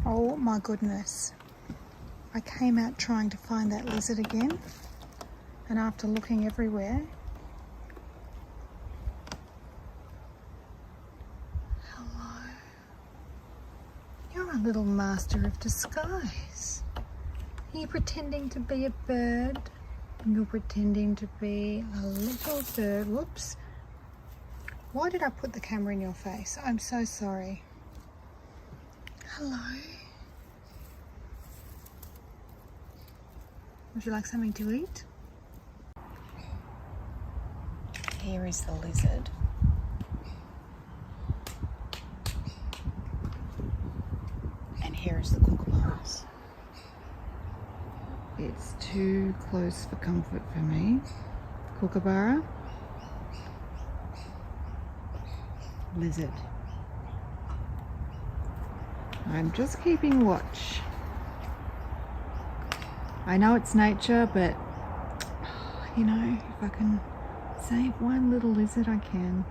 Oh my goodness. I came out trying to find that lizard again, and after looking everywhere, hello. You're a little master of disguise. Are you pretending to be a bird? You're pretending to be a little bird. Whoops. Why did I put the camera in your face? I'm so sorry. Hello. Would you like something to eat? Here is the lizard. And here is the kookaburras. It's too close for comfort for me. Kookaburra. Lizard. I'm just keeping watch. I know it's nature, but you know, if I can save one little lizard, I can.